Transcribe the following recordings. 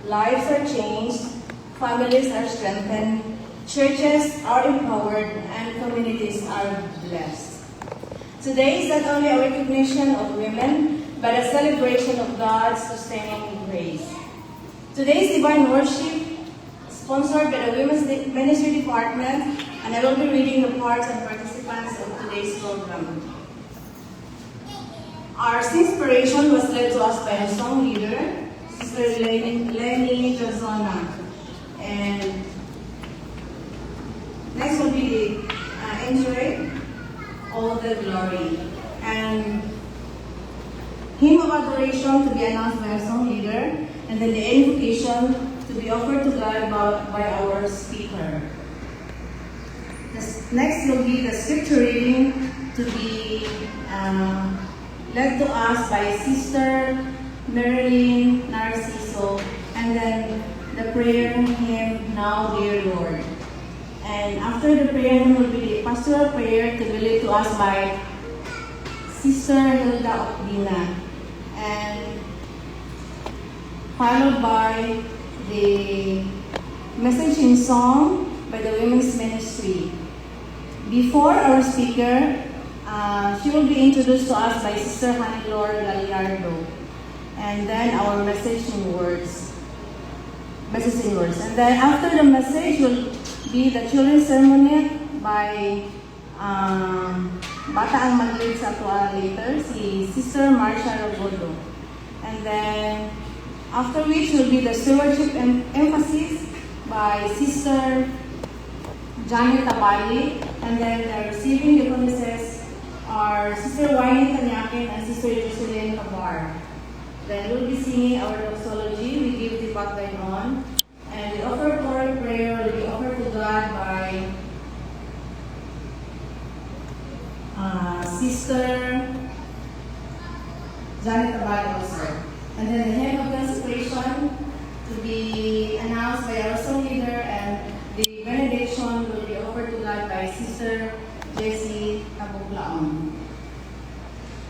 lives are changed, families are strengthened, churches are empowered, and communities are blessed. Today is not only a recognition of women, but a celebration of God's sustaining grace. Today's divine worship, sponsored by the Women's Ministry Department, and I will be reading the parts and participants of today's program. Our inspiration was led to us by a song leader, Sister Lenny Jazona. And next will be the Enjoy All the Glory. And hymn of adoration to be announced by our song leader, and then the invocation to be offered to God by our speaker. Next will be the scripture reading to be led to us by Sister Marilyn Narciso, and then the prayer hymn, Now Dear Lord. And after the prayer hymn will be the pastoral prayer to be led to us by Sister Hilda Ocdina, and followed by the message in song by the Women's Ministry. Before our speaker, she will be introduced to us by Sister Hannelore Gallardo, and then our message in words. And then after the message will be the children's ceremony by Bata ang mag-lead sa tuwa later, si Sister Marcia Robodo. And then after which will be the stewardship emphasis by Sister Janet Tabali, and then the receiving the promises are Sister Wayne Tanyakin and Sister Jocelyn Cabar. Then we'll be singing our doxology. We give the backline on, and the offer for prayer will be offered to God by Sister Janet Tabali also. And then the hymn of consecration to be announced by our song leader, and the benediction will be offered to God by Sister Jessie Tabuglaon.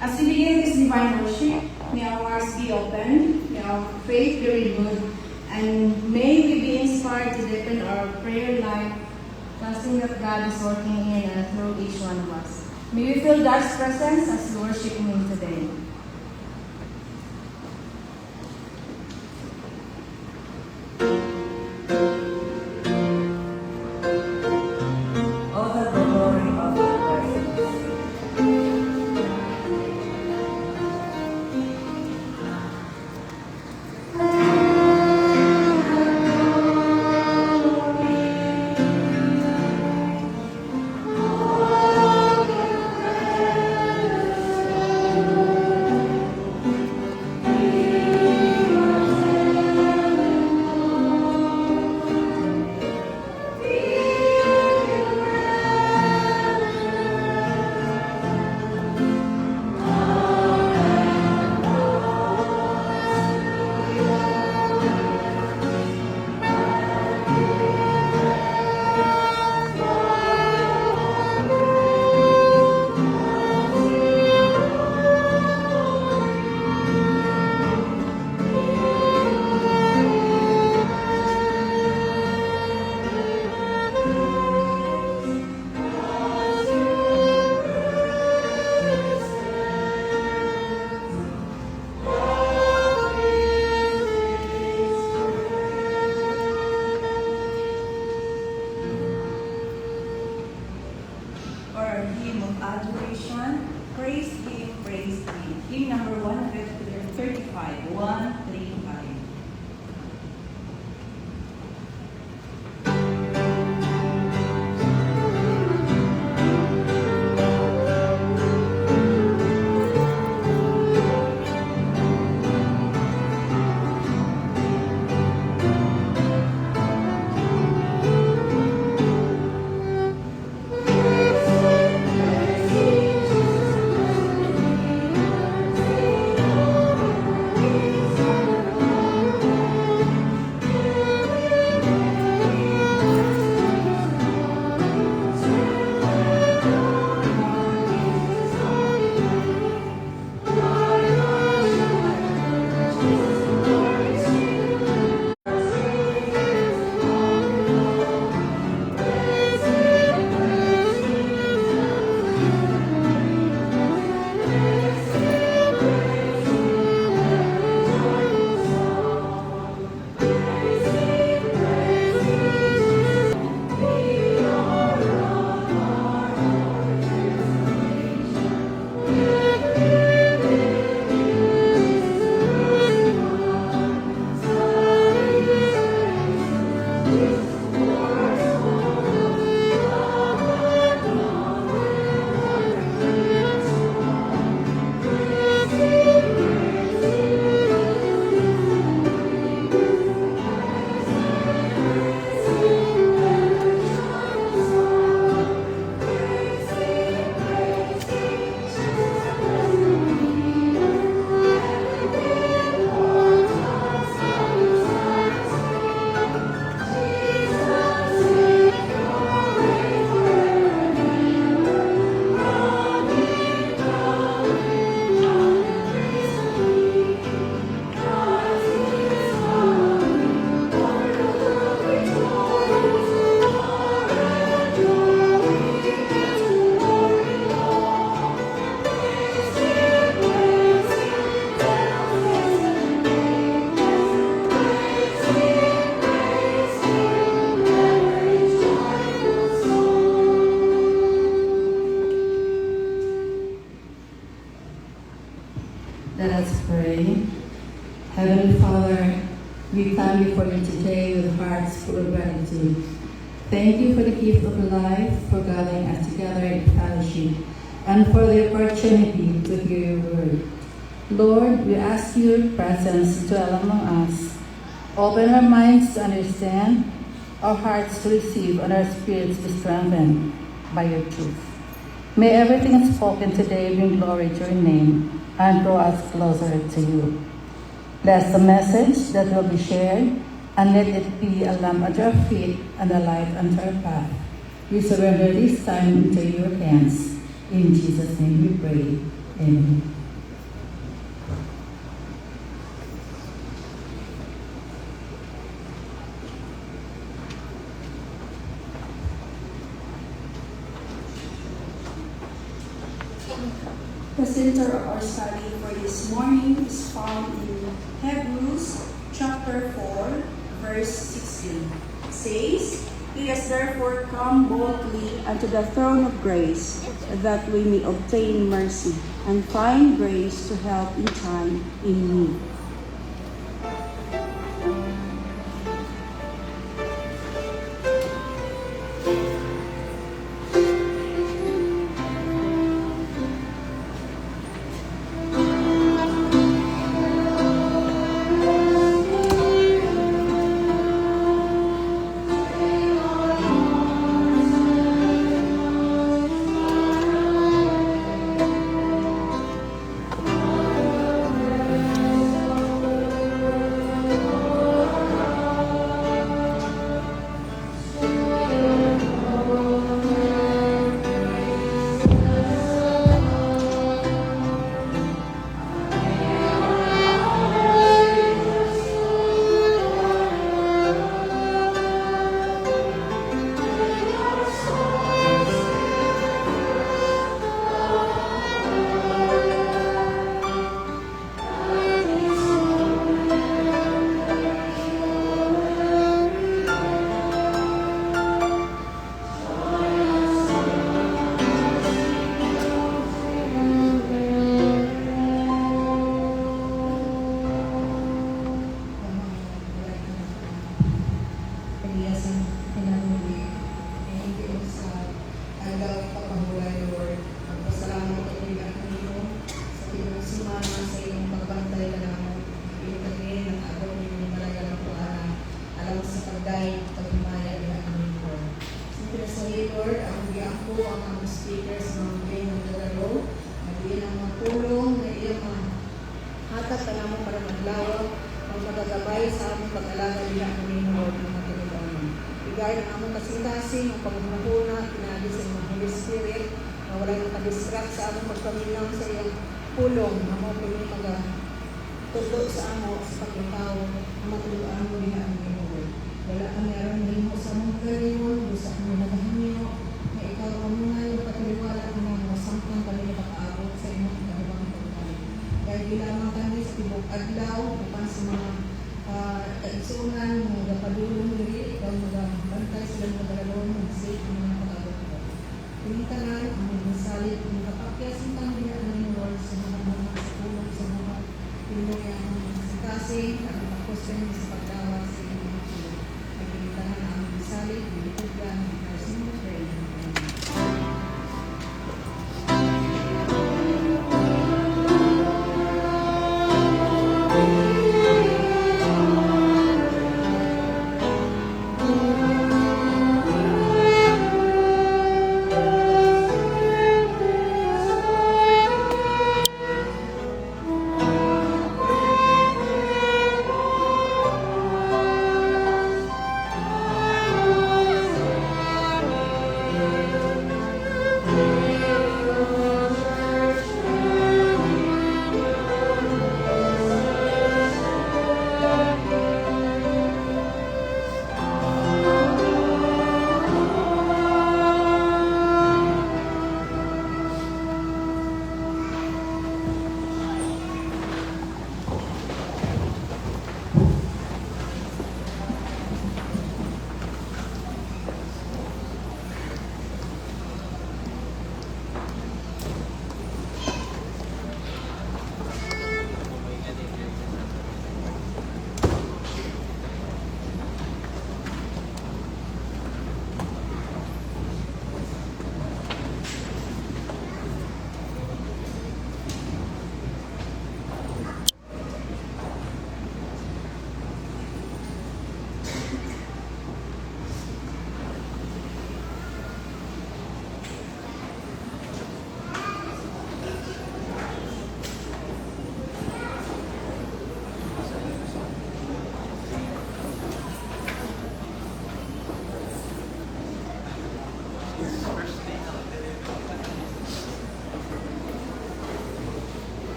As we begin this divine worship, may our hearts be open, may our faith be renewed, and may we be inspired to deepen our prayer life, trusting that God is working in and through each one of us. May we feel God's presence as we worship Him today. We come before you today with hearts full of gratitude. Thank you for the gift of life, for gathering us together in fellowship, and for the opportunity to hear your word. Lord, we ask your presence to dwell among us. Open our minds to understand, our hearts to receive, and our spirits be strengthened by your truth. May everything spoken today bring glory to your name and draw us closer to you. Bless the message that will be shared, and let it be a lamp unto our feet and a light unto our path. We surrender this time into your hands. In Jesus' name we pray. Amen. The center of our study for this morning is found in Hebrews chapter 4, verse 16. It says, "Let us therefore come boldly unto the throne of grace, that we may obtain mercy and find grace to help in time in need."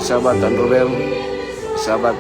Sabat and Robel. Sabat.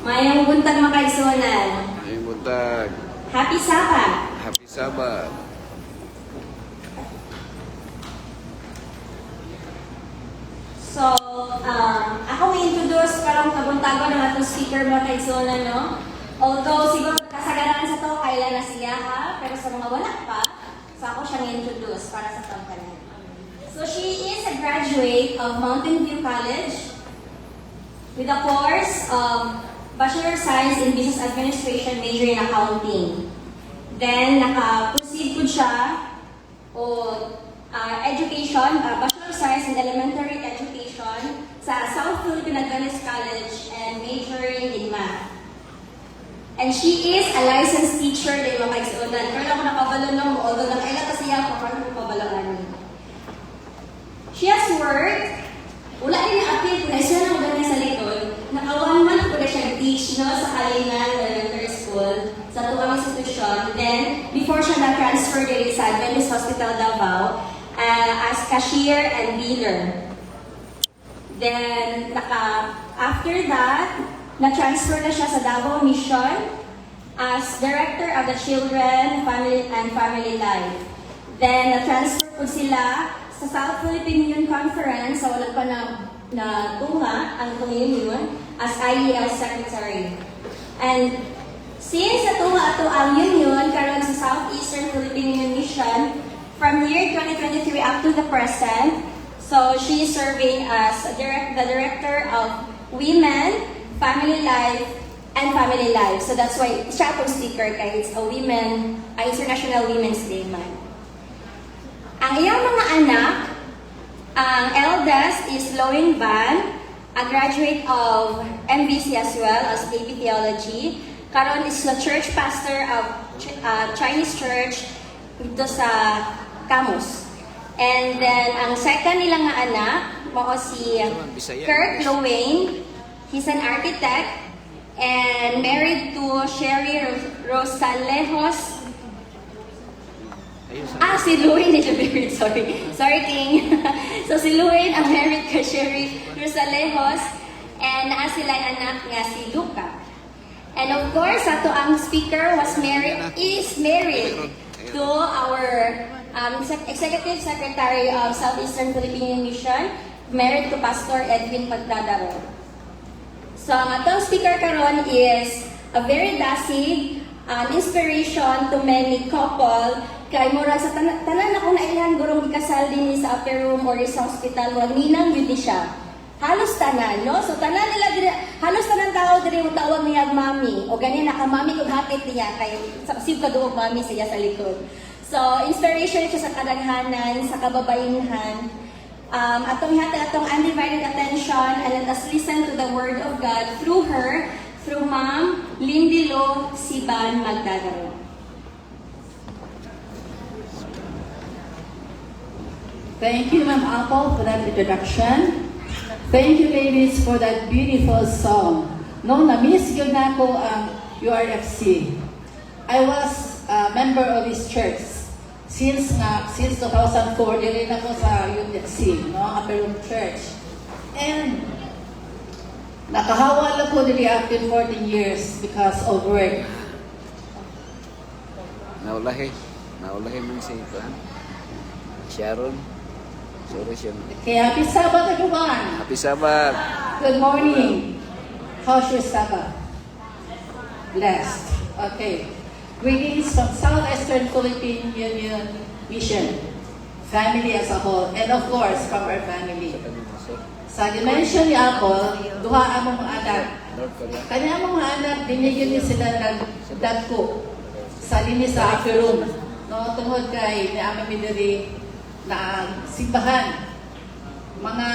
Mayang buntag mga kaigsunan. Ay buntag. Happy Sabbath! Happy Sabbath. So, ako may introduce karong kabuntagon ng atong speaker mga kaigsunan, no? Although siguro kasagaran sa to, kailan na siya ha, pero sa mga wala pa, so ako siyang introduce para sa company. So, she is a graduate of Mountain View College with a course of Bachelor of Science in Business Administration, major in Accounting. Then, naka-proceed po siya o education, Bachelor of Science in Elementary Education sa South Philippine Adventist College and majoring in Math. And she is a licensed teacher din mga kaigsunan. Pero ako nakabalo nung, although nakailan kasi ako, parang napabalaan niya. She has worked, wala din na-appeal kung na siya nang ganyan sa likod, naka-1 month ko na siya teach no, sa Kalinan Elementary School, sa tuwang institusyon. Then, before siya na-transfer din sa Adventist Hospital Davao as cashier and dealer. Then, after that, na-transfer na siya sa Davao Mission as Director of the Children, Family and Family Life. Then, na-transfer po sila sa South Philippine Union Conference, sa wala pa na tunga ang union, as IEL Secretary. And since natunga ito ang union, karon sa Southeastern Philippine Union Mission, from year 2023 up to the present, so she is serving as the Director of Women, Family Life, and Family Life. So that's why siya itong sticker kay it's a International Women's Day man. Ang iyang mga anak, ang eldest is Loing Van, a graduate of MBC as well as AB Theology. Karon is the church pastor of Chinese church dito sa Camus. And then, ang second nilang nga anak, mo si Kurt Lowain. He's an architect and married to Sherry Rosalejos. Si Luwin is married, sorry. Sorry, King. So, si Luwin ang married kay Sherry Rosalejos and naa sila anak nga si Luca. And of course, ato ang speaker is married to our Executive Secretary of Southeastern Philippine Mission, married to Pastor Edwin Magdadaro. So, ang atong speaker karon is a very dasig inspiration to many couple kay mura sa tanan akong nailan gurong ikasal din sa upper room or sa hospital murag ninang yun siya. Halos tanan, no? So tanan nila dire, halos tanan tao dire mo tawag niya mami o ganyan naka mami kung hapit niya kay sa sib kaduog mami siya sa likod. So inspiration siya sa kadaghanan, sa kababainhan. Atong hata atong undivided attention and let us listen to the word of God through her, through Ma'am Lindy Lo Siban Magdadaro. Thank you, Ma'am Apple, for that introduction. Thank you, ladies, for that beautiful song. No, na-miss yun na ako ang URFC. I was a member of this church since 2004, din ako sa UFC, no, Upper Room Church. And nakahawa lang po dili after 14 years because of work. Naulahi man si Sharon. Sorry siya. Okay, happy Sabbath, everyone. Happy Sabbath. Good morning. How's your Sabbath? Blessed. Okay. Greetings from Southeastern Philippine Union Mission, family as a whole, and of course, from our family. Sa dimension ni Apple, duha among mga anak. Kanya among mga anak, dinigyan niya sila ng dagko sa linis sa upper room. No, tungod kay ni aming midiri na simbahan. Mga,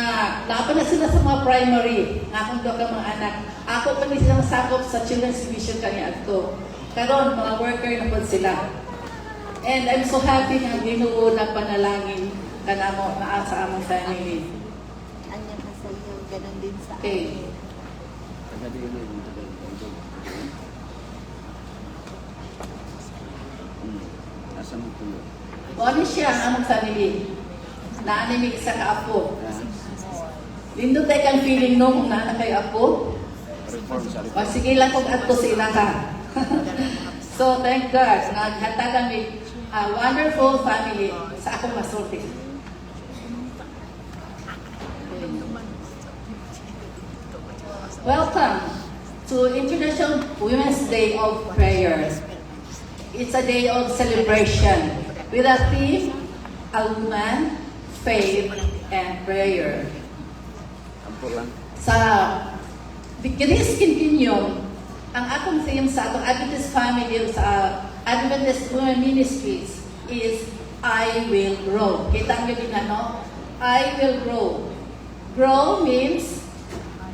laban na sila sa mga primary, nga akong doon ka mga anak. Ako pa ni silang sakop sa Children's Division kanya ato. Karon mga worker na po sila. And I'm so happy na ginuo na panalangin ka na mo na sa among family. Anya ka sa iyo, ganun din sa Okay. Asa mo tulo? Ano siya ang among family? Naanimig isa ka apo. Lindo tayo kang feeling no kung naanak kayo apo. Reform sa O sige lang kung ato sa ina ka. So thank God, naghatagan may wonderful family sa akong masulti. Welcome to International Women's Day of Prayer. It's a day of celebration with a theme, a woman, faith, and prayer. Ampo lang. Sa this continuum, ang akong theme sa atong Adventist family sa Adventist Women Ministries is I will grow. Kita nyo din ano? I will grow. Grow means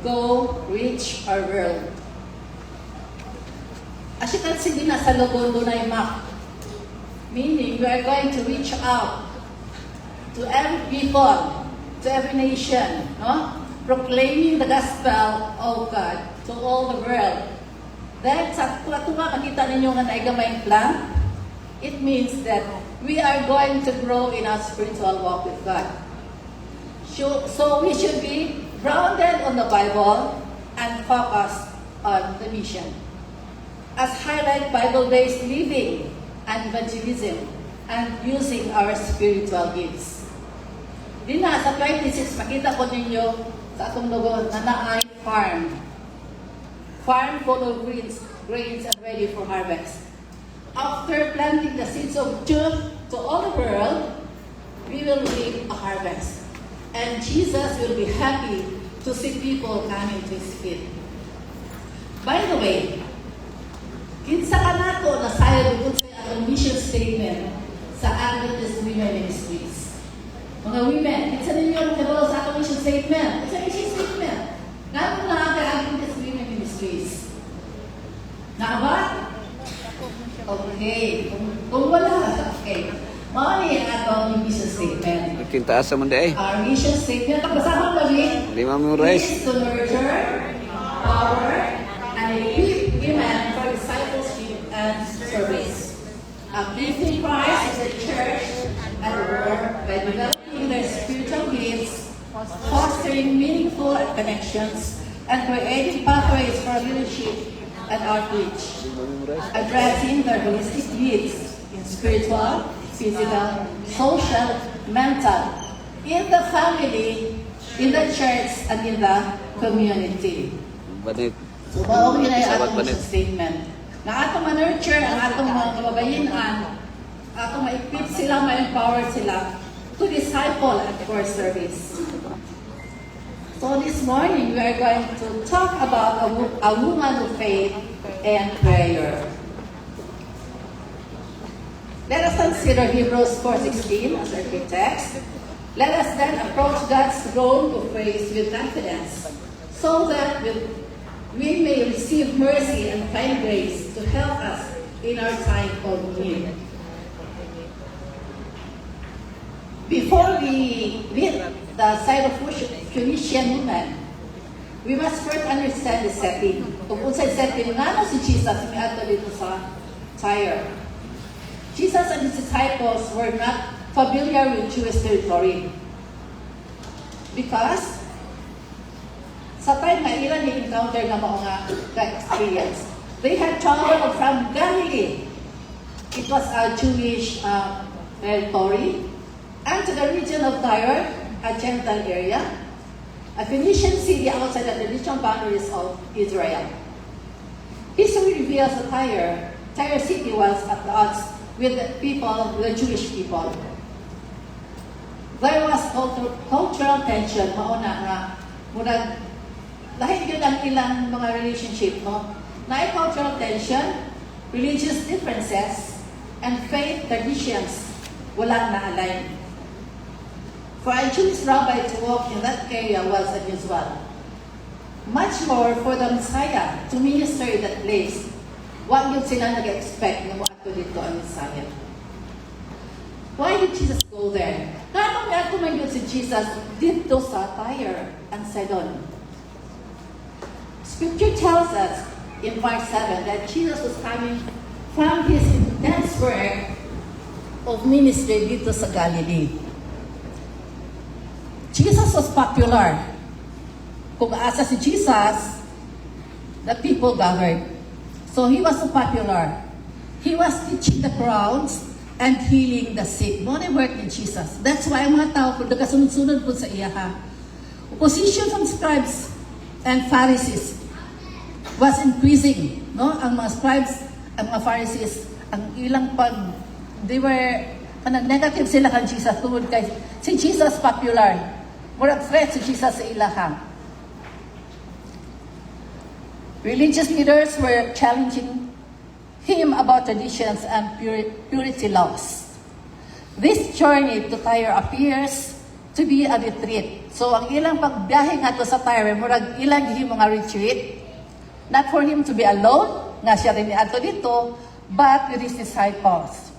go reach our world. Asikan sige na sa logo doon ay map. Meaning, we are going to reach out to every people, to every nation, no? Proclaiming the gospel of God to all the world. Dahil sa tuwa makita ninyo nga naigamay plan, it means that we are going to grow in our spiritual walk with God. So we should be grounded on the Bible and focused on the mission. As highlight Bible-based living and evangelism and using our spiritual gifts. Di na, sa 26, makita ko ninyo sa atong logo na naay farm. Farm full of grains and ready for harvest. After planting the seeds of truth to all the world, we will reap a harvest. And Jesus will be happy to see people coming to His feet. By the way, kinsa ka nato na sayo dugod sa atong mission statement sa Adventist Women Ministries. Mga women, kinsa ninyo ang kabalo sa atong mission statement? It's a mission statement. Nato na ang Adventist Women Ministries. Naaba? Okay. Kung wala, okay. Mali ang atong mission statement. Kintaas sa mundo eh. Our mission statement, pagbasahan kami, Lima memorize. is to nurture, power, and equip women for discipleship and service. Uplifting Christ as a church and the world by developing their spiritual gifts, fostering meaningful connections, and creating pathways for leadership and outreach, addressing their holistic needs in spiritual, physical, social, mental, in the family, in the church, and in the community. Banit. So, mao yun ay Sabat atong banit. mission statement. Na atong ma-nurture ang atong mga kababayan, atong ma-equip sila, ma-empower sila to disciple and for service. So this morning, we are going to talk about a woman of faith and prayer. Let us consider Hebrews 4:16 as our key text. Let us then approach God's throne of grace with confidence, so that we may receive mercy and find grace to help us in our time of need. Before we read the side of Phoenician woman, we must first understand the setting. Kung unsay setting nga si Jesus may ato dito sa Tyre. Jesus and his disciples were not familiar with Jewish territory. Because sa time na ilan ni-encounter na mga experience, they had traveled from Galilee. It was a Jewish territory. And to the region of Tyre, a Gentile area, a Phoenician city outside the traditional boundaries of Israel. History reveals that Tyre city was at odds with the Jewish people. There was cultural tension, mauna nga, murag, dahil yun ang ilang mga relationship, no? Na cultural tension, religious differences, and faith traditions, wala na align. For a Jewish rabbi to walk in that area was unusual. Much more for the Messiah to minister in that place. What yun sila nag-expect na ato dito ang Messiah? Why did Jesus go there? Kanong ato man yun si Jesus dito sa Tyre and Sidon? Scripture tells us in verse 7 that Jesus was coming from his intense work of ministry dito sa Galilee. Jesus was popular. Kung asa si Jesus, the people gathered. So he was so popular. He was teaching the crowds and healing the sick. No na work ni Jesus. That's why ang mga tao, kung nagkasunod-sunod po sa iya ha, opposition from scribes and Pharisees was increasing. No? Ang mga scribes, ang mga Pharisees, ang ilang negative sila kan Jesus tungod kay si Jesus popular. Murag threat si Jesus sa ilaha. Religious leaders were challenging him about traditions and purity laws. This journey to Tyre appears to be a retreat. So ang ilang pagbiyahe nga to sa Tyre, murag ilang himo nga retreat. Not for him to be alone, nga siya rin ato dito, but with his disciples.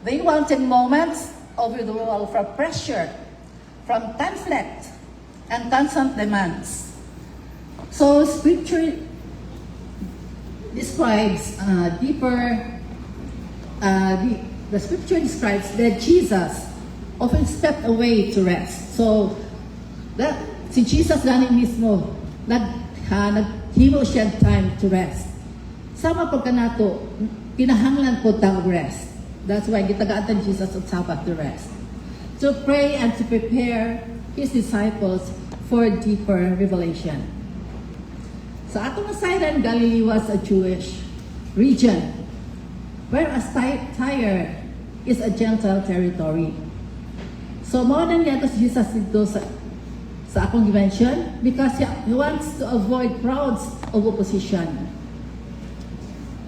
They wanted moments of withdrawal from pressure, from conflict, and constant demands. So Scripture describes the Scripture describes that Jesus often stepped away to rest. So that si Jesus gani mismo naghimo siya time to rest. Sama po kanato kinahanglan po tang rest. That's why gitagaan Jesus at Sabbath to rest, to pray and to prepare his disciples for deeper revelation. Sa atong nasayran, Galilee was a Jewish region, whereas Tyre is a Gentile territory. So, mao na niya si Jesus dito sa akong dimension because he wants to avoid crowds of opposition.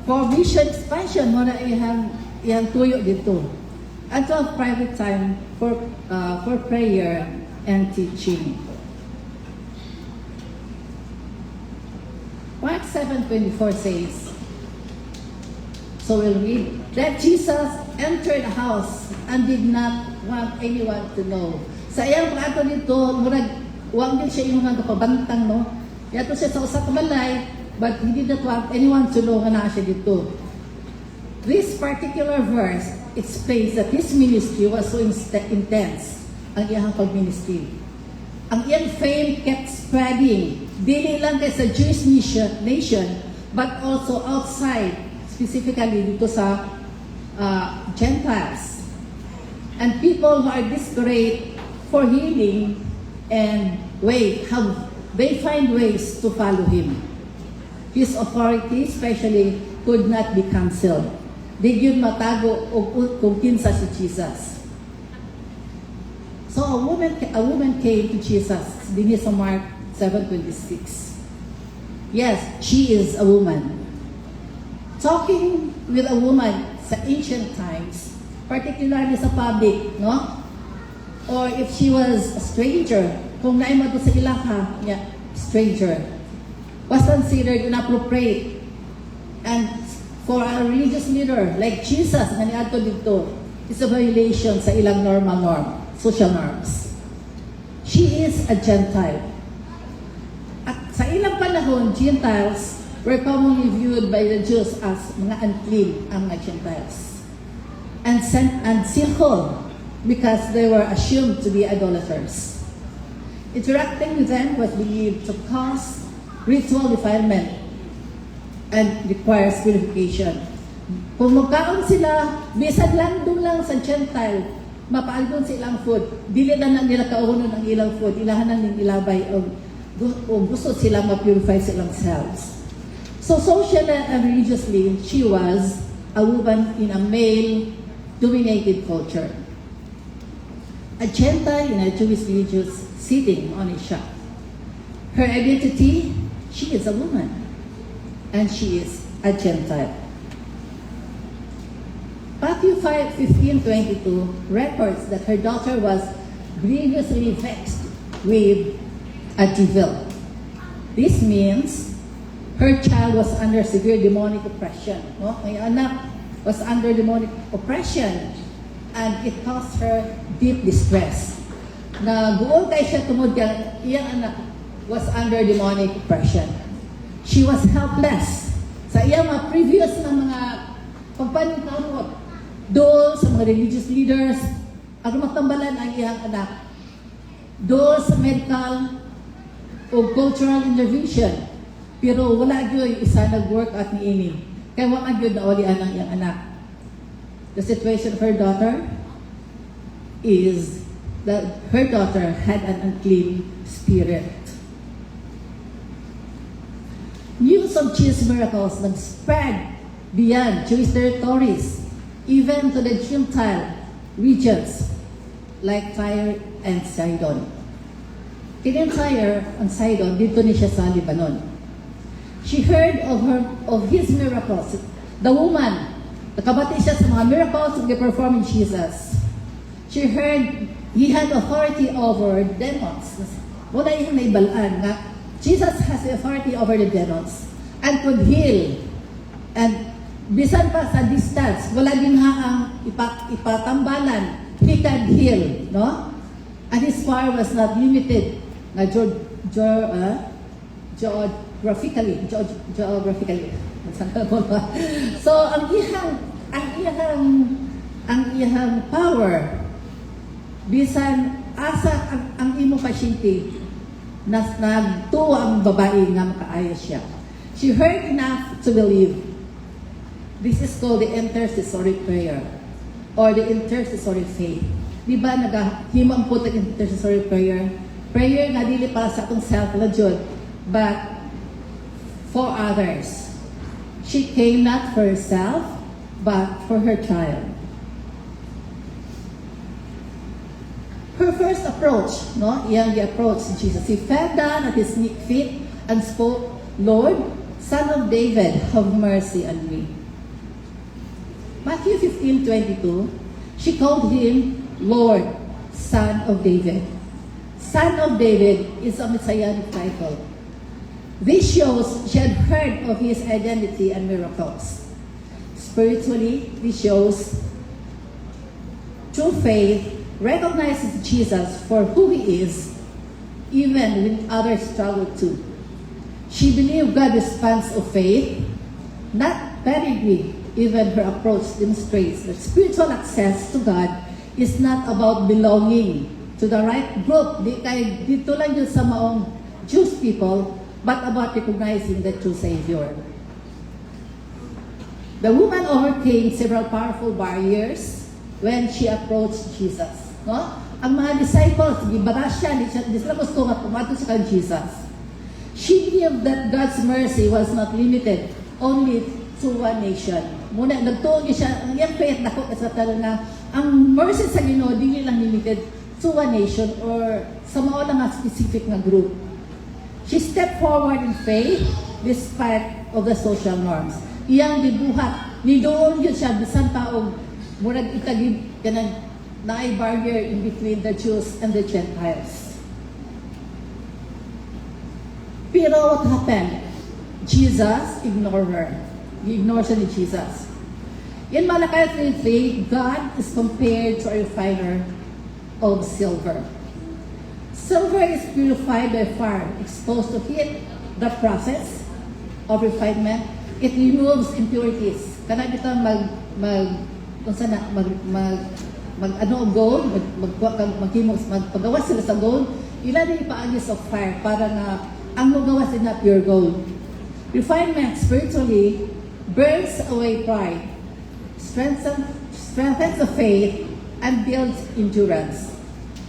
For mission expansion, mao na iyang tuyo dito. And to have private time for prayer and teaching. Mark 7:24 says, so we'll read, that Jesus entered a house and did not want anyone to know. Sa iyang pag-ato dito, murag, huwag din siya yung mga kapabantang, no? Yato siya sa usa ka balay, but he did not want anyone to know na siya dito. This particular verse explains that his ministry was so intense, ang iyang pag-ministry. Ang iyang fame kept spreading, dili lang kay sa Jewish nation, but also outside, specifically dito sa Gentiles. And people who are desperate for healing and they find ways to follow him. His authority especially could not be cancelled. Di yun matago kung kinsa si Jesus. So a woman came to Jesus. Din sa Mark 7:26. Yes, she is a woman. Talking with a woman sa ancient times, particularly sa public, no? Or if she was a stranger, kung naima to sa ilaka, stranger, was considered inappropriate. And for a religious leader like Jesus, na niadto dito, is a violation sa ilang social norms. She is a Gentile. At sa ilang panahon, Gentiles were commonly viewed by the Jews as mga unclean ang mga Gentiles. And sinful because they were assumed to be idolaters. Interacting with them was believed to cause ritual defilement and requires purification. Kung magkaon sila, bisan lang doon lang sa Gentile, mapaaldon sa ilang food, dili na nila kaunon ang ilang food, ilahan na ning ilabay o gusto sila ma-purify sa ilang selves. So socially and religiously, she was a woman in a male-dominated culture. A Gentile in a Jewish religious sitting on a shop. Her identity, she is a woman, and she is a Gentile. Matthew 5:15-22 records that her daughter was grievously vexed with a devil. This means her child was under severe demonic oppression. No? May anak was under demonic oppression, and it caused her deep distress. Naguol kay siya tungod kang iyang anak was under demonic oppression. She was helpless sa iyang mga previous na mga pagpaningkamot doon sa mga religious leaders ang matambalan ang iyang anak doon sa medical o cultural intervention, pero wala gyud isa nag-work at niini kaya wala gyud naulian ang iyang anak. The situation of her daughter is that her daughter had an unclean spirit. News of Jesus' miracles spread beyond Jewish territories, even to the Gentile regions like Tyre and Sidon. Kining Tyre and Sidon, dito ni siya sa Lebanon. She heard of his miracles. The woman, nakabati siya sa mga miracles that performed in Jesus. She heard he had authority over demons. Wala yung naibalaan nga Jesus has the authority over the demons and could heal. And bisan pa sa distance, wala din haang ipatambalan, he can heal, no? And his power was not limited na geographically. So ang iyang power bisan asa ang imo pasyente nagtuwa ang babae nga makaayo siya. She heard enough to believe. This is called the intercessory prayer or the intercessory faith. Di ba naghimang po ang intercessory prayer? Prayer nga dili para sa akong self na jud, but for others. She came not for herself, but for her child. Her first approach, iyang approach to Jesus. He fell down at his feet and spoke, "Lord, Son of David, have mercy on me." Matthew 15:22, she called him Lord, Son of David. Son of David is a messianic title. This shows she had heard of his identity and miracles. Spiritually, this shows true faith recognizes Jesus for who he is, even when others struggle too. She believed God's response of faith, not pedigree. Even her approach demonstrates that spiritual access to God is not about belonging to the right group. Dito lang yun sa maong Jewish people, but about recognizing the true Savior. The woman overcame several powerful barriers when she approached Jesus. No? Ang mga disciples, gibara siya, di sila gusto nga pumato sa kan Jesus. She knew that God's mercy was not limited only to one nation. Muna, nagtuon siya, ang iyang faith na sa talo na ang mercy sa Ginoo di lang limited to one nation or sa mga nga specific na group. She stepped forward in faith despite of the social norms. Iyang gibuhat, ni doon yun siya, bisan taong murag itagib kanang naay barrier in between the Jews and the Gentiles. Pero what happened? Jesus ignored her. He ignored siya ni Jesus. In Malachi 3:3, God is compared to a refiner of silver. Silver is purified by fire, exposed to heat. The process of refinement, it removes impurities. Kana kita magpagawas sila sa gold, ila din ipaagi sa fire para na ang magawas nila pure gold. Refinement spiritually burns away pride, strengthens the faith, and builds endurance.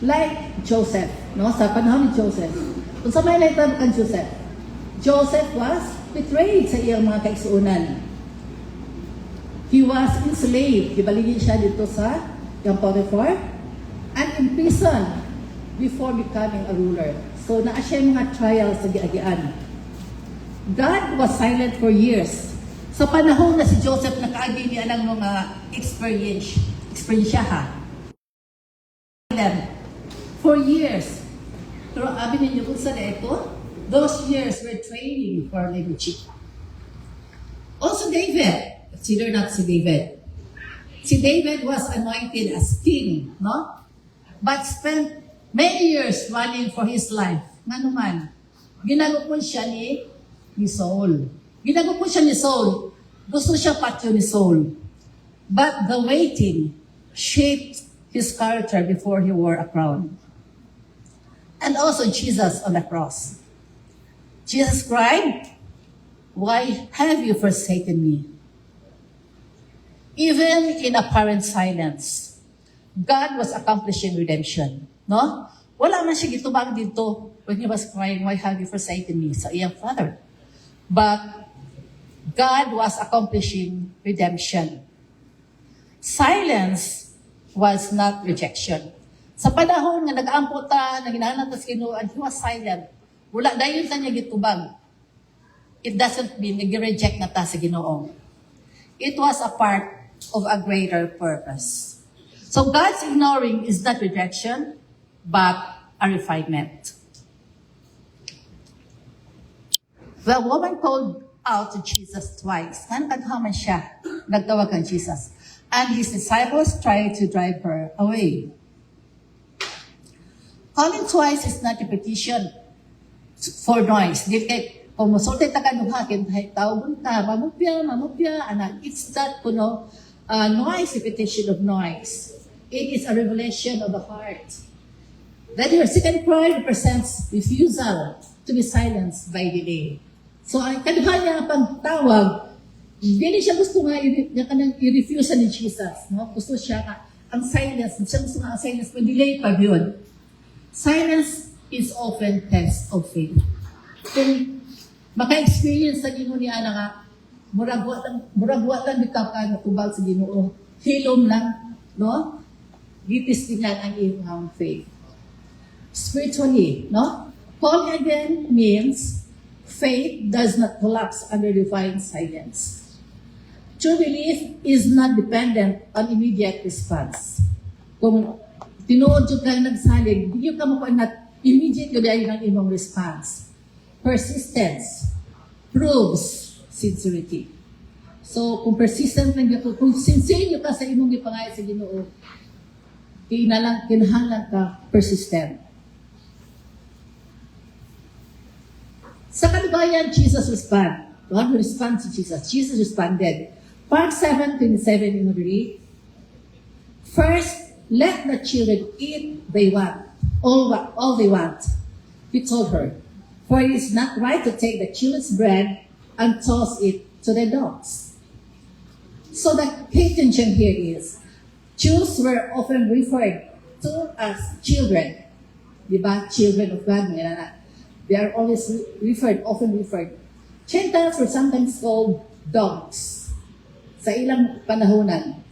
Like Joseph, no? Sa panahon ni Joseph. Kung sa may naitag kan Joseph, Joseph was betrayed sa iyang mga kaigsuunan. He was enslaved. Gibaligin siya dito sa Potiphar and imprisoned before becoming a ruler. So naa siya mga trials sa giagian. God was silent for years. Sa panahon na si Joseph nakaagi niya ng mga experience ha. For years. Pero abi ninyo kung saan ito, those years were training for leadership. Also David, consider not si David. Si David was anointed as king, no? But spent many years running for his life. Nga naman, ginagupon siya ni Saul. Ginagupon siya ni Saul. Gusto siya patyo ni Saul. But the waiting shaped his character before he wore a crown. And also Jesus on the cross. Jesus cried, "Why have you forsaken me?" Even in apparent silence, God was accomplishing redemption. No? Wala man siya gitubang dito when he was crying, "Why have you forsaken me?" sa iyang father. But God was accomplishing redemption. Silence was not rejection. Sa panahon nga nag-aamputa, naginahanap sa Ginoo, and he was silent. Wala dayon sa niya gitubang. It doesn't mean nag-reject na ta sa Ginoo. It was a part of a greater purpose. So God's ignoring is not rejection, but a refinement. The woman called out to Jesus twice. Nagtaghaman siya. Nagtawag kang Jesus. And his disciples tried to drive her away. Calling twice is not repetition for noise. Kung masulti ta kanuhakin, tawag ta, mamupya, anak. It's not, noise, repetition of noise. It is a revelation of the heart. That your second cry represents refusal to be silenced by delay. So, ang kaduhan niya pagtawag, hindi siya gusto nga i-refuse ni Jesus. No? Gusto siya ang silence. Siya gusto nga ang silence, pero delay pa yun. Silence is often test of faith. Kung maka-experience sa Ginoo niya na nga, muragwa lang bitaw ka natubal sa Ginoo. Hilom lang, no? Gipis din lang ang iyong faith. Spiritually, no? Born again means faith does not collapse under divine silence. True belief is not dependent on immediate response. Kung tinuod ka nagsalig, hindi ka makuha na immediate ko dahil ng imong response. Persistence proves sincerity. So, kung persistent lang ito, kung sincere ka sa imong ipangayat sa Ginoo, kinahanglan ka persistent. Sa kalubayan, Jesus responded. God responded to Jesus. Jesus responded. Mark 7:27 in read. First, let the children eat they want, all they want. He told her, for it is not right to take the children's bread and toss it to the dogs. So the key tension here is, Jews were often referred to as children. Diba? Children of God. Mga anak. They are always often referred. Gentiles were sometimes called dogs sa ilang panahonan.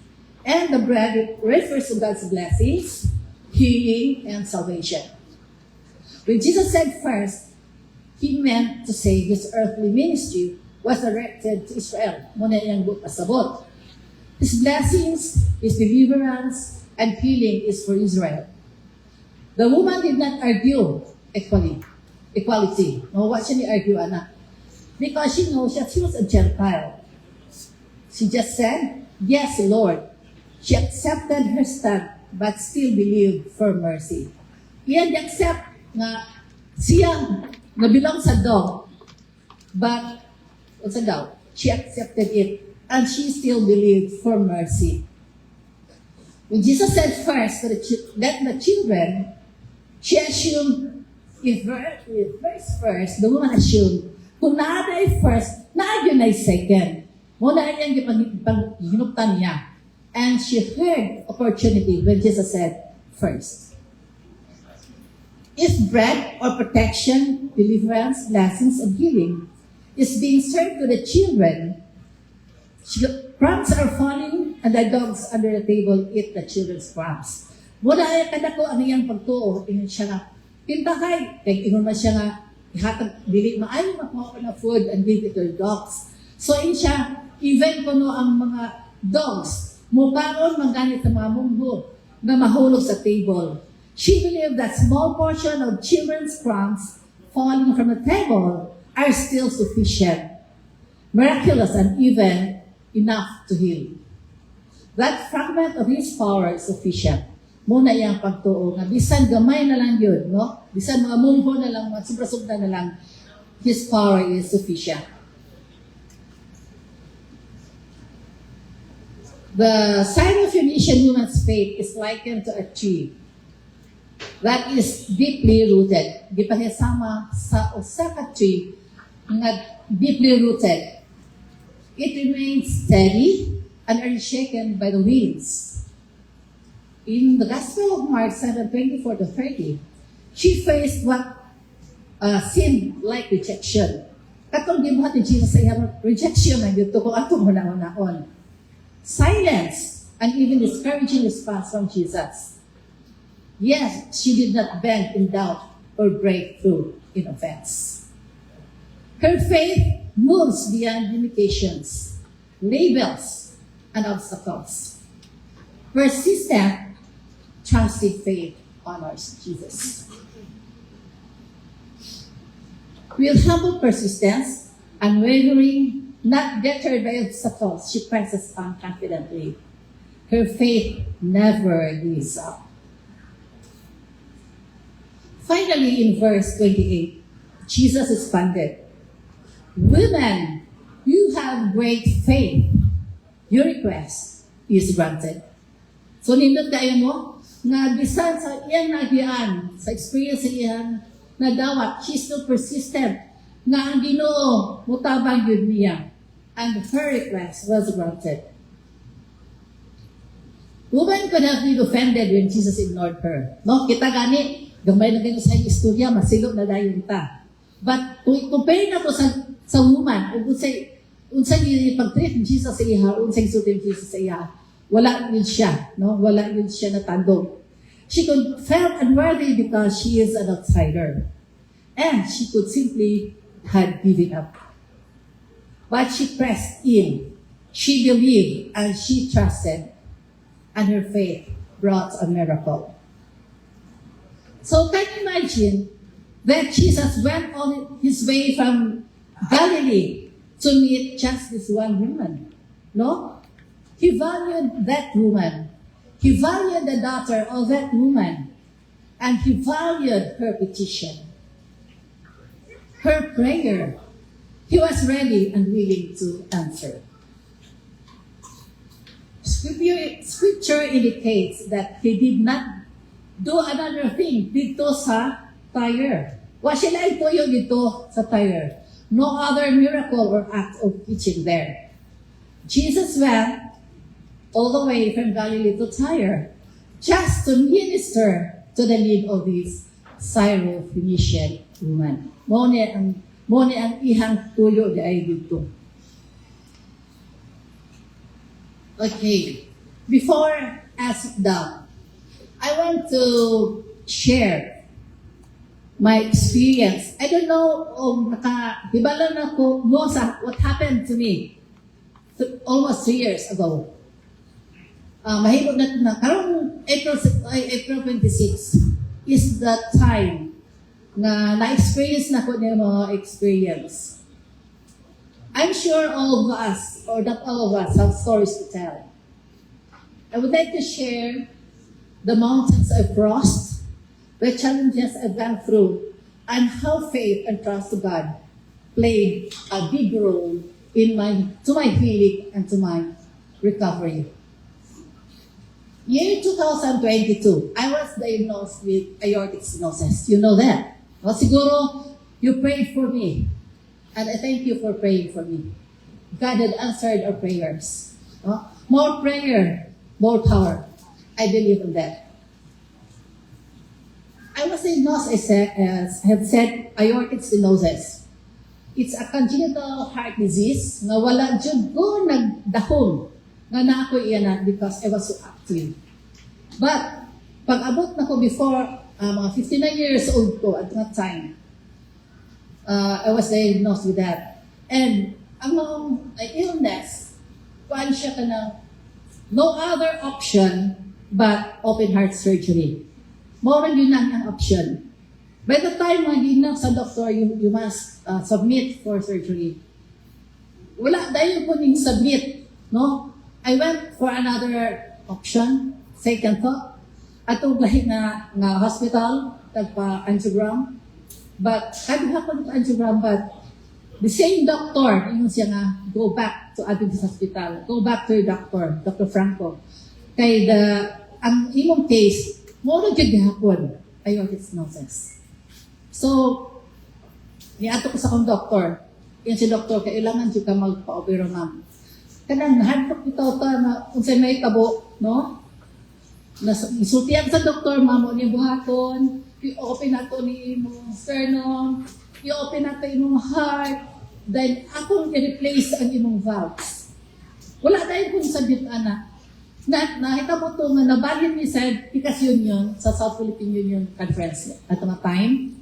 And the bread refers to God's blessings, healing, and salvation. When Jesus said first, He meant to say His earthly ministry was directed to Israel. Muna yung pasabot. His blessings, His deliverance, and healing is for Israel. The woman did not argue equality. No, what siya ni-argue, anak? Because she knows that she was a Gentile. She just said, yes, Lord. She accepted her stand, but still believed for mercy. Iyan accept na siya nabilang sa dog, but what's daw? She accepted it, and she still believed for mercy. When Jesus said first that the children, she assumed if verse first, the woman assumed kung naaday first, naagyo na second. Muna yan ginuptan niya. And she heard opportunity when Jesus said first. If bread or protection, deliverance, blessings, and healing is being served to the children, crumbs are falling and the dogs under the table eat the children's crumbs. Muna ay kada ko ano yung pagtuo, ingon siya nga, pintakay, kaya ingon man siya nga, ihatag, dili maayo makuha na food and give it to the dogs. So in siya, even kuno ang mga dogs, mukaon mangganit sa mga munggo na mahulog sa table. She believed that small portion of children's crumbs falling from the table are still sufficient, miraculous, and even enough to heal. That fragment of His power is sufficient. Muna yung pagtuo nga bisan gamay na lang yun, no? Bisan mga munggo na lang, mga sobra-sobra na lang, His power is sufficient. The Syrophoenician woman's faith is likened to a tree that is deeply rooted. Di pa sama sa usa ka tree nga deeply rooted. It remains steady and unshaken by the winds. In the Gospel of Mark 7:24-30, she faced what seemed like rejection. Katong gibuhat ni Jesus sa iyang rejection na dito kung ato muna-unaon. Silence and even discouraging response from Jesus. Yes, she did not bend in doubt or break through in offense. Her faith moves beyond limitations, labels, and obstacles. Persistent, trusting faith honors Jesus. With humble persistence, unwavering, not deterred by obstacles, she presses on confidently. Her faith never gives up. Finally, in verse 28, Jesus responded, "Women, you have great faith. Your request is granted." So, nindot kayo mo, nga bisan sa iyang nagian, sa experience sa iyang nadawat, she's still persistent, nga ang Ginoo mutabang yun niya. And her request was granted. Woman could have been offended when Jesus ignored her. No, kita gani, gamay na ganyan sa istorya, masilog na dayon ta. But kung compare na to sa woman, unsay pag-treat ni Jesus sa iya, unsay sulti ni Jesus sa iya, wala yun siya, no? Wala yun siya natandog. She could felt unworthy because she is an outsider. And she could simply had given up. But she pressed in, she believed, and she trusted, and her faith brought a miracle. So can you imagine that Jesus went on his way from Galilee to meet just this one woman? No? He valued that woman. He valued the daughter of that woman. And he valued her petition, her prayer. He was ready and willing to answer. Scripture indicates that he did not do another thing dito sa Tyre. Wa sila ituyo dito sa Tyre. No other miracle or act of teaching there. Jesus went all the way from Galilee to Tyre just to minister to the need of this Syrophoenician woman. Mo ni ang ihang tuyo di ay dito. Okay, before I sit down, I want to share my experience. I don't know nakahibala na ko mo sa what happened to me almost 3 years ago. Mahibog na karong April 26 is the time na na-experience na ko niya mga experience. I'm sure all of us, or not all of us, have stories to tell. I would like to share the mountains I've crossed, the challenges I've gone through, and how faith and trust to God played a big role in to my healing and to my recovery. Year 2022, I was diagnosed with aortic stenosis. You know that. Well, siguro, you prayed for me. And I thank you for praying for me. God had answered our prayers. More prayer, more power. I believe in that. I was diagnosed as had said aortic stenosis. It's a congenital heart disease na wala dyan ko nagdahon nga na ako iyan because I was so active. But, pag abot na ko before mga 59 years old ko at that time, I was diagnosed with that. And ang illness, kuan siya ka ng no other option but open heart surgery. More yun ang option. By the time hindi na sa doctor, you must submit for surgery. Wala, dahil po ning submit, no? I went for another option, second thought. Atong lahi nga hospital, tagpa-angiogram. But, kaya ko angiogram, but the same doctor, yung siya nga, go back to Adventist Hospital. Go back to your doctor, Dr. Franco. Kay ang imong case, mo na dyan gahapon, aortic stenosis. So, niato ko sa akong doktor. Yung si doktor, kailangan dyan ka magpa-opera, ma'am. Kanang nahantok ito na kung sa'yo may tabo, no? Isultihan sa doktor, ma'am, ni buhaton, i-open nato ni imong sternum, i-open nato imong heart, then akong i-replace ang imong valves. Wala dahil kung sabihin, anak. Nakita mo ito nga nabalin ni Said Picas Union sa South Philippine Union Conference at mga time.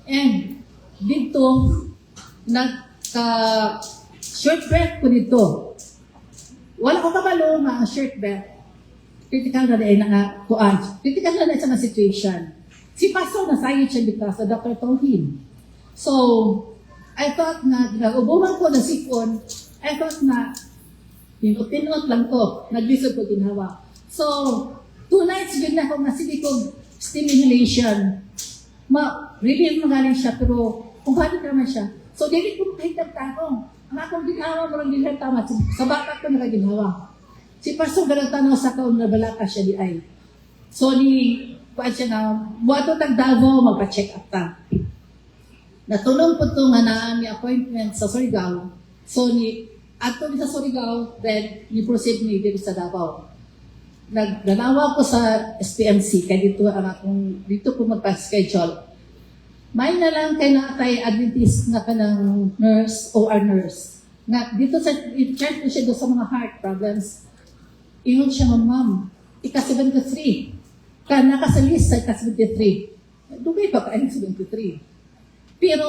And dito, short breath ko dito. Wala ko kabalo nga ang short breath. Critical na rin nga kuan. Critical na rin sa mga situation. Si Pastor nasayod siya because the doctor told him. So, I thought na, ubuman ko na sipon, I thought na, pinot lang to, naglisod ko ginawa. So, 2 nights yun na ako nasili kong stimulation. Relief magaling siya, pero kung balik naman siya. So, dili ko kahit nagtanong. Ang akong ginawa mo lang din tama. Sa bata ko nakaginawa. Si Pastor ganang sa kaon na balaka siya di ay. So, paan siya na, buwato tagdavo, magpa-check up ta. Natulong po ito nga na may appointment sa Surigao. So, ato sa Surigao, then, ni-proceed ni dito sa Davao. Nagganawa ko sa SPMC, kaya dito ko magpa-schedule. May na lang kay nakatay Adventist na kanang nurse, OR nurse. Dito sa, in-charge ko siya doon sa mga heart problems. Ingon siya, ma'am, ika-73. Nakasalis sa ika-73. Dugay pa ka 73. Pero,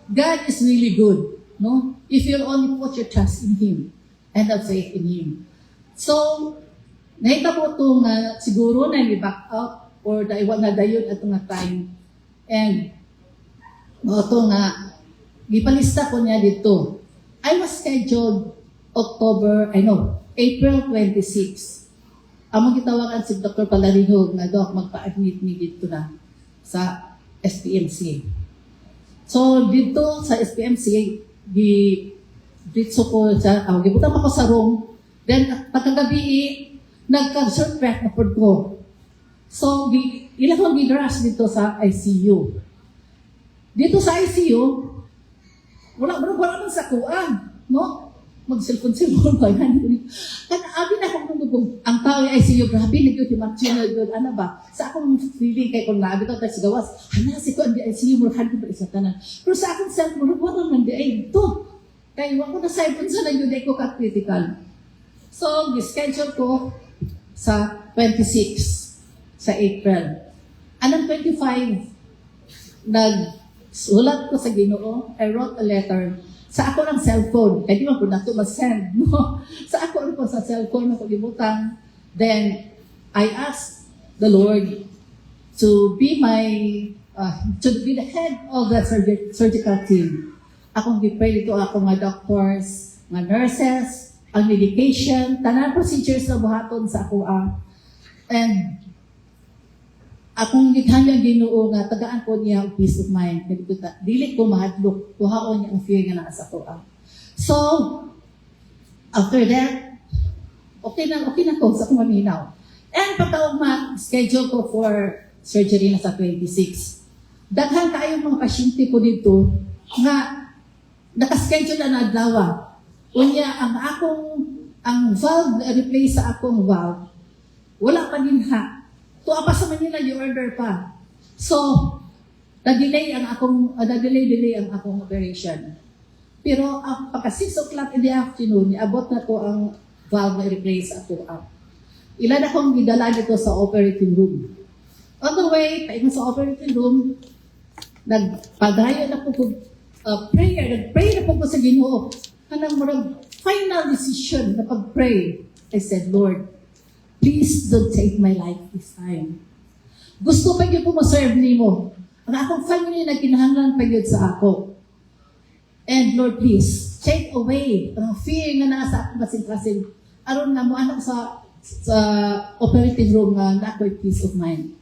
God is really good. No? If you only put your trust in Him and have faith in Him. So, nakita po ito nga siguro na i-back out or na dayon at nga time. And, ito nga, ipalista ko niya dito. I was scheduled April 26. Among gitawagan si Dr. Palarihog nga doc magpa-admit ni dito na sa SPMC. So, dito sa SPMC, dito ko sa, gibutan ako sa room, then pagkagabi, nagka-short breath na pod ko. So, ilang akong gidrush dito sa ICU. Dito sa ICU, wala man sa kuan, no? mag-cellphone ba yan? Kan abi na akong nungugong, ang tao ay ICU, grabe, nagyo, himatyo na yun, ano ba? Sa akong feeling kay kung nabi ko tayo sa gawas, si ko ang di ICU, murahan ko ba isa tanan. Pero sa akong cellphone, wala man di ay ito. Kaya wako na sa ipon sa nagyo, di ko ka-critical. So, schedule ko sa 26, sa April. Anong 25, nagsulat ko sa Ginoo, I wrote a letter sa ako ng cellphone. Kaya di man po na ito mag-send, no? Sa ako po sa cellphone, nakalimutan. Then, I asked the Lord to be to be the head of the surgical team. Akong gipray dito, ako mga doctors, mga nurses, ang medication, tanan procedures na buhaton sa ako and akong githanang Ginoo nga tagaan ko niya ang peace of mind. Dili ko mahadlok, kuhaon niya ang fear nga naa sa ako. So, after that, okay na ko sa akong maminaw. And pagkaong schedule ko for surgery na sa 26. Daghan kayong mga pasyente ko dito nga nakaschedule na adlaw. Unya ang valve replace sa akong valve, wala pa din ha. Tuwa pa sa Manila, you-order pa. So, na-delay ang akong operation. Pero pagka 6 o'clock in the afternoon, abot na to ang valve na replace ako. Ilan akong gidala dito sa operating room. On the way, paingon sa operating room, nagpadayon na po nag-pray na po sa Ginoo. Kanang murag final decision na pag-pray. I said, Lord, please don't take my life this time. Gusto pa yun po ma-serve ni mo. Ang akong family na kinahanglan pa yun sa ako. And Lord, please, take away ang fear nga nasa akong kasing-kasing. Aron nga mo anak sa operating room nga na ako'y peace of mind.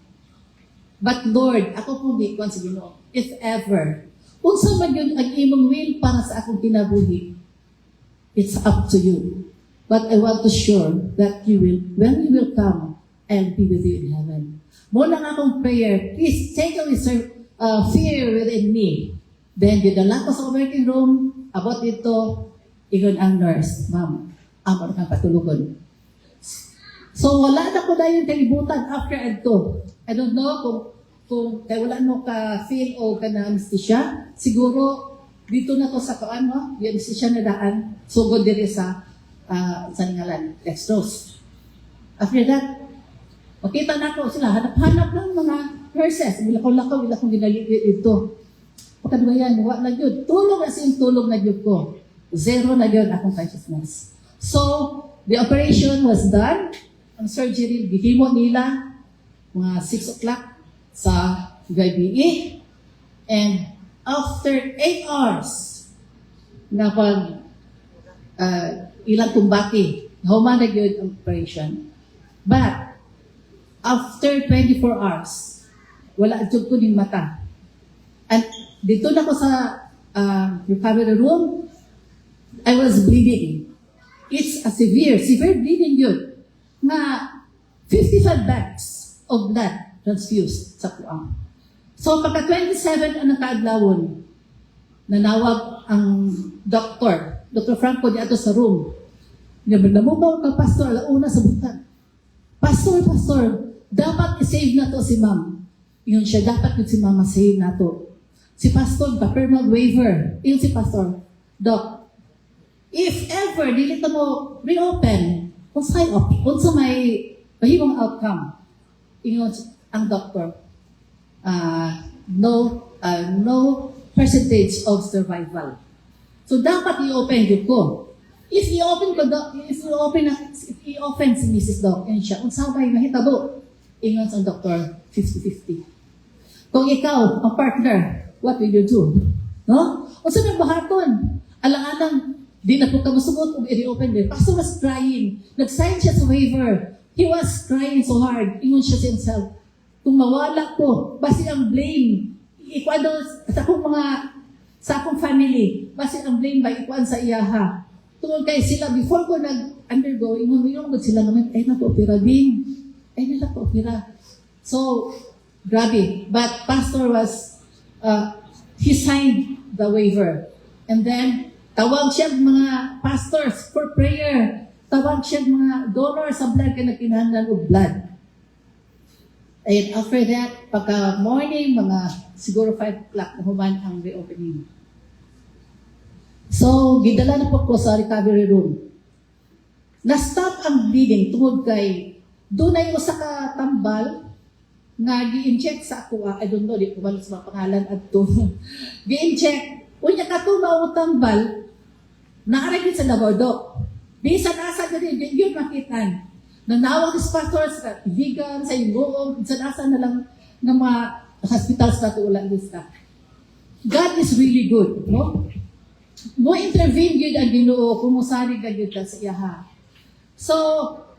But Lord, ako po di kung sa Ginoo, if ever, kung sa man yun ang imong will para sa akong kinabuhi, it's up to you. But I want to sure that you will, when you will come, I'll be with you in heaven. Muna nga akong prayer, please take away fear within me. Then, didala ko sa operating room, about ito, iyon ang nurse, ma'am, amon kang patulugon. So, wala na ko na yung kalibutan after ito. I don't know kung kaya wala mo ka-feel o ka na anesthesia. Siguro, dito na to sa kaan mo, yung anesthesia na daan, sugod diri sa ngalan, dextrose. After that, makita na ko sila, hanap-hanap ng mga nurses. Bilakaw-lakaw, kong ginaliit ito. Pagkadwa yan, wala na yun. Tulog na siyang tulog na yun ko. Zero na yun akong consciousness. So, the operation was done. Ang surgery, gihimo nila, mga 6 o'clock sa GBE. And after 8 hours, na pag ilang tumbaki, humanag yun ang operation. But, after 24 hours, wala dyan ko ng mata. And dito na ko sa recovery room, I was bleeding. It's a severe bleeding yun. Na 55 bags of blood transfused sa kuang. So, pagka 27 ang nakaadlawon, nanawag ang Dr. Franco di ato sa room. Namubaw ka, Pastor, alauna sa butan. Pastor, dapat i-save na to si ma'am. Yun siya, dapat yun si mama save na to. Si Pastor, papirma waiver. Yun si Pastor, Doc, if ever, dilita mo reopen, kung sa may mahimong outcome, yun ang doctor, no percentage of survival. So, dapat i-open yun ko. If i-open si Mrs. Doc, yun siya, kung sabay mahitabo, ingon sa doktor, 50-50. Kung ikaw, ang partner, what will you do? No? O sa nagbahaton, alang-alang, di na po ka masubot kung i-open din. Pastor was crying. Nag-sign siya sa waiver. He was crying so hard. Ingon siya sa himself, kung mawala ko, basi ang blame. Sa akong family, basi ang blame ba ikuan sa iyaha. Tungkol kay sila, before ko nag-undergo, ingon sila naman, ay napo-opera din. Ay napo-opera. So, grabe. But Pastor was, he signed the waiver. And then, Tawag siya mga pastors for prayer. Tawag siya mga donor sa blood kaya nagkinahanglan og blood. And after that, pagka morning, mga siguro 5 o'clock na human ang reopening. So, gidala na po ko sa recovery room. Na-stop ang bleeding tungod kay doon ay usa ka tambal nga gi-inject sa ako. I don't know, di ko balik sa mga pangalan at to. Gi-inject. Unya ka to tambal, naaragin sa labordok. Bisan asa ka din, yun makitan. Nanawag sa pastors, sa ibigan, sa ibuong, bisan asa na lang ng mga hospitals na tuulan lista. God is really good, no? Mo intervene yun ang Ginoo kung musari ka yun sa iyaha. So,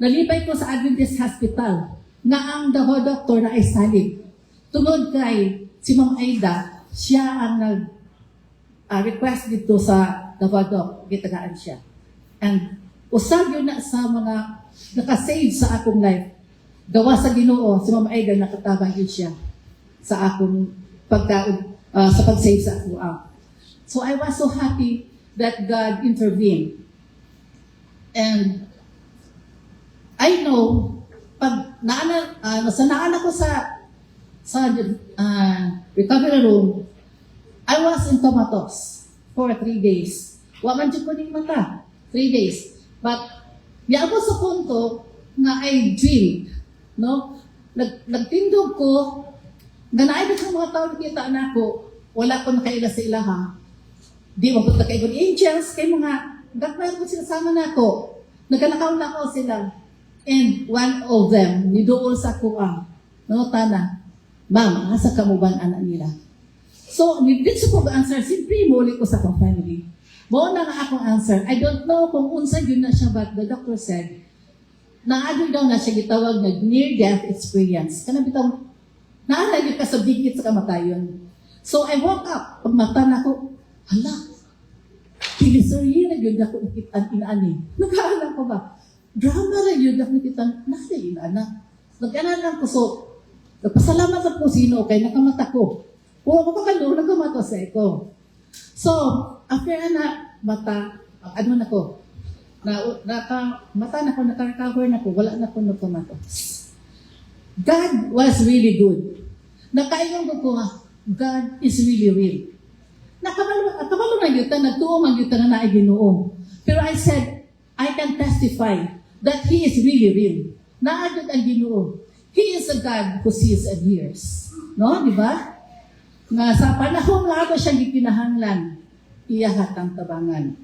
nalipay ko sa Adventist Hospital na ang doctor na ay salig. Tungod kay si Ma'am Aida, siya ang nag-request dito sa doc, gitagaan siya. And usag yun na sa mga nakasave sa akong life. Gawa sa Ginoo, si Ma'am Aida nakatabang yun siya sa akong sa pag-save sa ako. So I was so happy that God intervened. And I know, pag naana ko sa recovery room, I was in comatose for 3 days. Waman dyan ko ning mata, 3 days. But, niya sa punto na I dreamed, no? Nagtindog ko, nga naibig sa mga tao nakita na ako, wala ko nakaila sa ilaha. Di mo punta kay good angels, kay mga, gagmay ko sila sama na ako. Nagkalakaw na ako sila. And one of them, nidool sa kuang, tana, Ma'am, asa ka mo ba ang anak nila? So, dito ko answer, simply muli ko sa akong family. Mo na nga akong answer. I don't know kung unsa yun na siya, but the doctor said, naagod daw na siya gitawag na near-death experience. Kana bitaw, naalagay ka sa bigit sa kamatayon. So, I woke up, pag mata na ko, hala, kilisuri na yun ako ikitan inaani. Nagkaalam ko ba? Drama na yun ako ikitan, nasa inaana. Nagkaalam ko, so, nagpasalamat sa po sino, kay nakamata ko. Kung ako pakalo, nakamata sa ito. So, after mata, ano na ko, mata na ko, naka-recover na ko, wala na ko nakamata. God was really good. Nakaingon ko God is really real. Nakabalo na yuta, nagtuong ang yuta na naay Ginoo. Pero I said, I can testify that He is really real. Naagad ang Ginoo. He is a God who sees and hears. No, di ba? Nga sa panahon nga ako siya gikinahanglan, iyahat ang tabangan.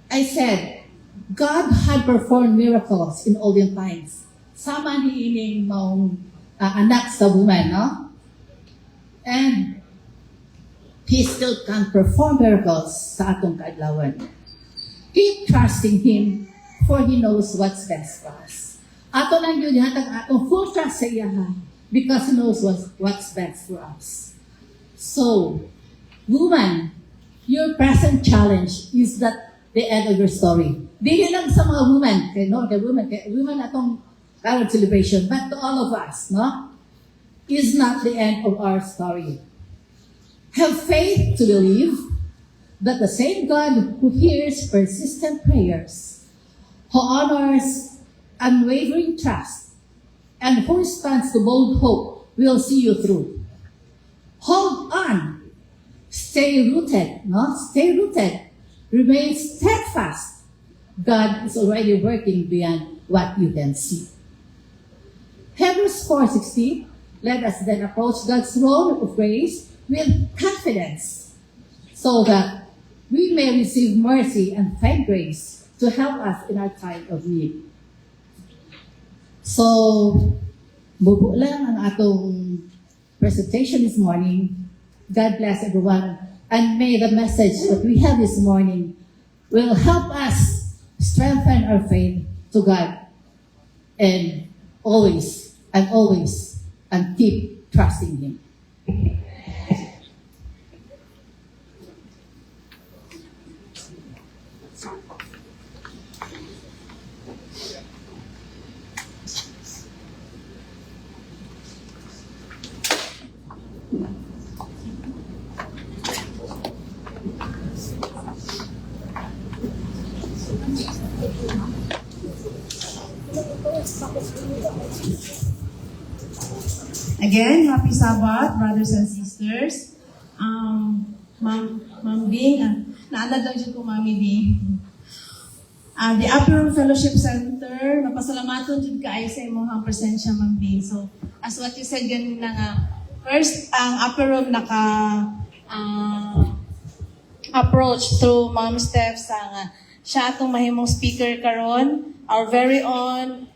I said, God had performed miracles in olden times. Sama ni ining maong anak sa woman, no? And He still can perform miracles sa atong kaadlawan. Keep trusting Him, for He knows what's best for us. Ato lang yun, hatag atong full trust sa iya, because He knows what's best for us. So, woman, your present challenge is that the end of your story. Dili lang sa mga woman, kay woman atong current celebration, but to all of us, no? Is not the end of our story. Have faith to believe that the same God who hears persistent prayers, who honors unwavering trust, and who responds to bold hope will see you through. Hold on. Stay rooted, no? Stay rooted. Remain steadfast. God is already working beyond what you can see. Hebrews 4:16, let us then approach God's throne of grace with confidence, so that we may receive mercy and find grace to help us in our time of need. So, bubo lang ang atong presentation this morning. God bless everyone. And may the message that we have this morning will help us strengthen our faith to God and always and keep trusting Him. Again, happy Sabbath, brothers and sisters. Ma'am Bing, naalala lang dyan ko, Mami Bing. The Upper Room Fellowship Center, mapasalamaton dyan ka ay sa imong presensya, Ma'am Bing. So, as what you said ganun na nga, first, ang Upper Room approach through Ma'am Steph sa siya atong mahimong speaker karon, our very own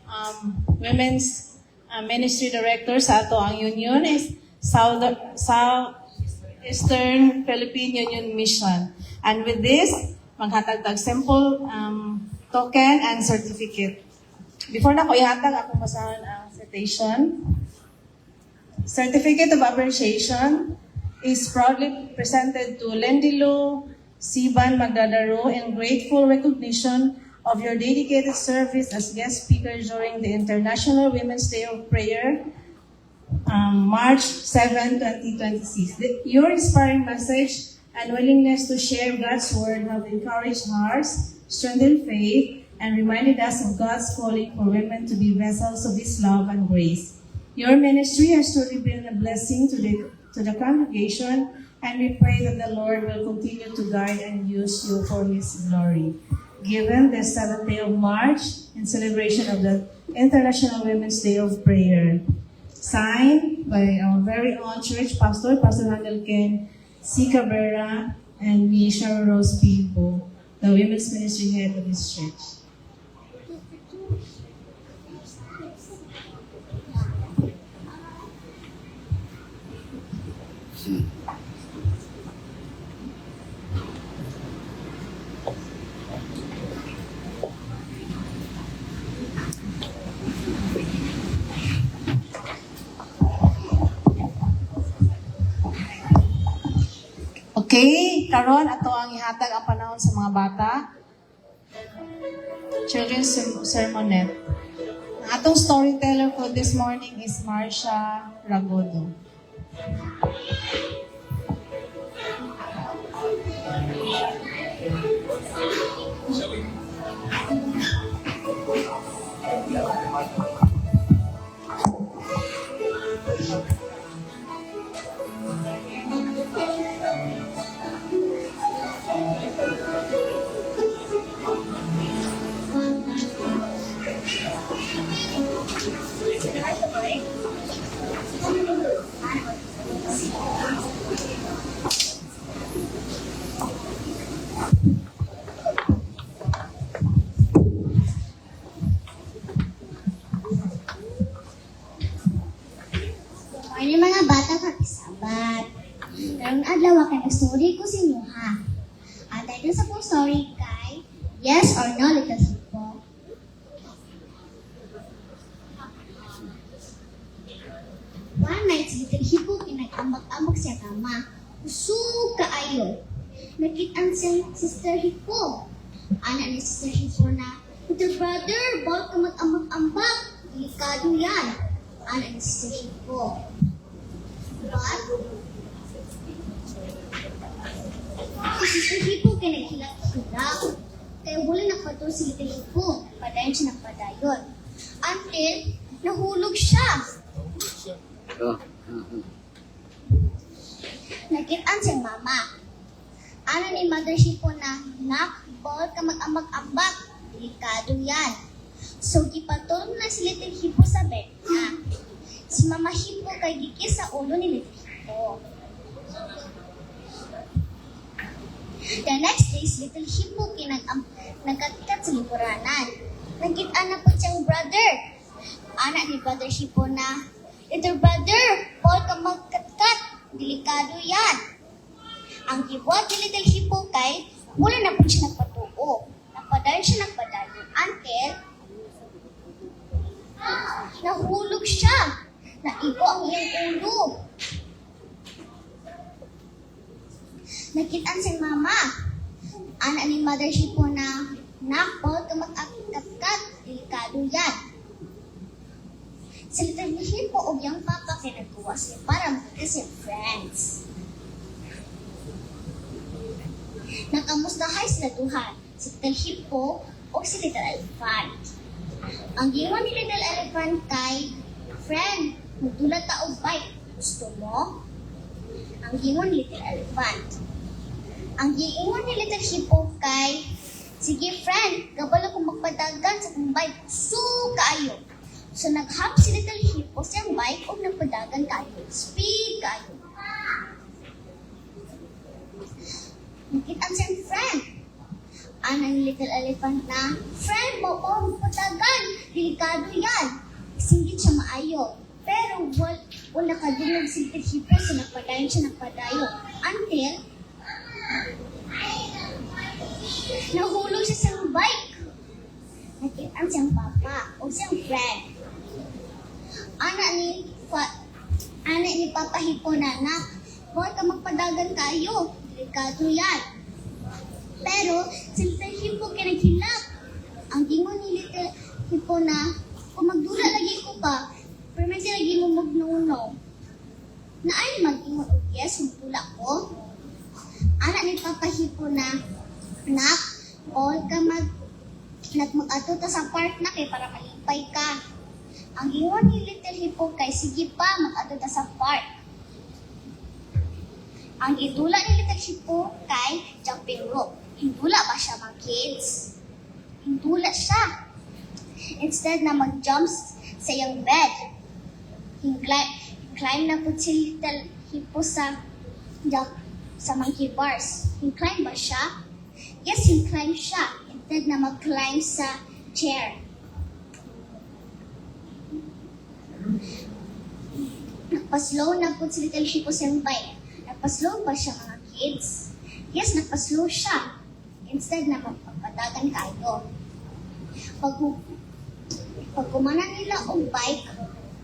women's ministry director sa ato ang union is Southeastern Philippine Union Mission. And with this, maghatag simple token and certificate. Before na ko ihatag, ako basahan ang citation. Certificate of Appreciation is proudly presented to Lendilo Siban Magdadaro in grateful recognition of your dedicated service as guest speaker during the International Women's Day of Prayer, March 7, 2026. Your inspiring message and willingness to share God's word have encouraged hearts, strengthened faith, and reminded us of God's calling for women to be vessels of His love and grace. Your ministry has truly been a blessing to the congregation, and we pray that the Lord will continue to guide and use you for His glory. Given the 7th day of March in celebration of the International Women's Day of Prayer. Signed by our very own church pastor, Pastor Handel Ken C. Cabrera, and me, Cheryl Rose Pibo, the women's ministry head of this church. Okay, karon ato ang ihatag ang panahon sa mga bata. Children's Sermonette. Ang atong storyteller for this morning is Marcia Ragodo. Morning mga bata, happy Sabat. Karong adlaw kay story ko sa inyo ha. Ang title sa kong story kay Yes or No Little Hippo. One night si Little Hippo pinag-ambag-ambag siya kama. Usog kaayo. Nakita siyang Sister Hippo. Anak ni Sister Hippo na, Little brother, bawal ka mag-ambag-ambag. Delikado yan. Anak ni Sister Hippo. But, si Sister Hippo kaya naghilak-hilak. Kaya wala nakpato si Little Hippo. Padayon siya nagpadayon. Until, nahulog siya. Nakitaan siyang mama. Ano ni Mother Hippo na, Nak, bawal ka mag-ambag-ambag. Delikado yan. So, ipatulog na si Little Hippo sa bed na. Si Mama Hippo kay gikis sa ulo ni Little Hippo. The next day, si Little Hippo nagkatikat sa lipuranan. Nagkita na po siyang brother. Anak ni Brother Hippo na, Little brother, bawal ka magkatkat. Delikado yan. Ang kibuhat ni Little Hippo kay, wala na po siya nagpatuo. Nagpadayon siya nagpadayon until nahulog siya. Naigo ang iyong ulo. Nakitaan si Mama. Anak ni Mother Hippo na, Nak, bawal ka mag-akkat-kat. Delikado yan. Si Little Hippo o yung papa kinagkuha siya para kasi friends. Nakamustahay sila duhan. si Little Hippo, o si Little Elephant. Ang giingon ni Little Elephant kay, friend, magdula ta og bike. Gusto mo? Ang giingon ni Little Elephant. Ang giingon ni Little Hippo kay, sige friend, gabalo kong magpadagan sa kong bike. So kaayo. So naghap si Little Hippo siyang bike o nagpadagan kaayo. Speed kaayo. Nakitaan siyang friend. Anang Little Elephant na, friend mo po, magpadagan. Delikado yan. Singgit siya maayo. Pero wala kadulog si Little Hippo so nagpadayon siya nagpadayo. Until nahulog siya sa bike. Nakitaan siyang papa o siyang friend. Ana ni Papa Hippo na, huwag ka magpadagan kayo. Delikado yan. Pero si Little Hippo kinaghilap. Ang gingon ni Little Hippo na, kung magdula lagi ko pa, permente lagi mo magnuno. Na ay mag-ingon, yes, magdula ko. Anak ni Papa Hippo na, nak, all ka mag-ato ta sa park na kay para malipay ka. Ang ingon ni Little Hippo kay, sige pa, mag-ato ta sa park. Ang idula ni Little Hippo kay jumping rope. Hindula ba siya mga kids? Hindula siya. Instead na mag-jump sa iyang bed, climb na po si Little Hippo sa monkey bars. Climb ba siya? Yes, climb siya. Instead na mag-climb sa chair. Nagpa-slow na po si Little Hippo sa iyang bike. Nagpa-slow ba siya mga kids? Yes, nagpa-slow siya. Instead na magpapadagan kayo. Pag kumanan nila og bike,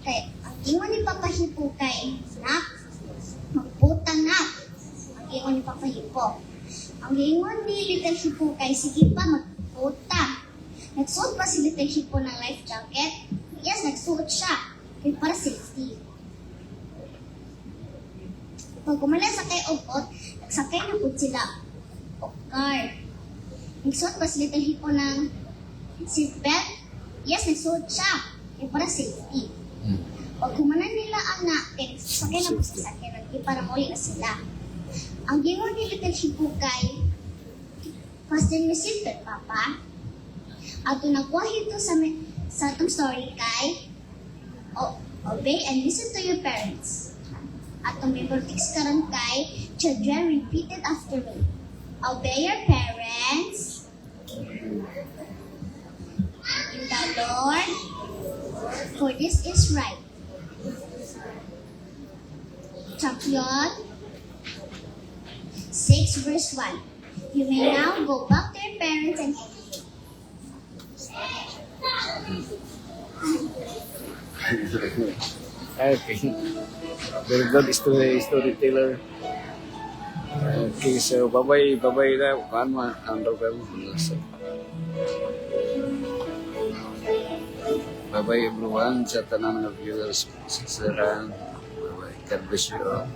kay ang ingon ni Papa Hippo kay, nak, magputa na. Ang ingon ni Papa Hippo. Ang ingon ni Little Hippo kay, sige pa, magputa. Nagsuot pa si Little Hippo ng life jacket? Yes, nagsuot siya. Kaya para safety. Pag kumanan sa kay Obot, nagsakay na po sila o car. Nagsuot ba si Little Hippo ng seatbelt? Yes, nagsuot siya. Kaya para safety. Pag kumanan nila ang sakay na po sa sakyan, para muli na sila. Ang gingon ni Little Hippo kay, fasten your seatbelt, Papa. At nagkuha ito sa itong story kay, obey and listen to your parents. At itong paper text karon kay, children, repeat it after me. Obey your parents in the Lord, for this is right. Champion 6 verse 1. You may now go back to your parents and Okay. Very good storyteller. Okay, so bye-bye na. Kaan mo, ang rover mo. Bye-bye everyone sa tanang na viewers. Sa sarang. Bye-bye. God bless you all.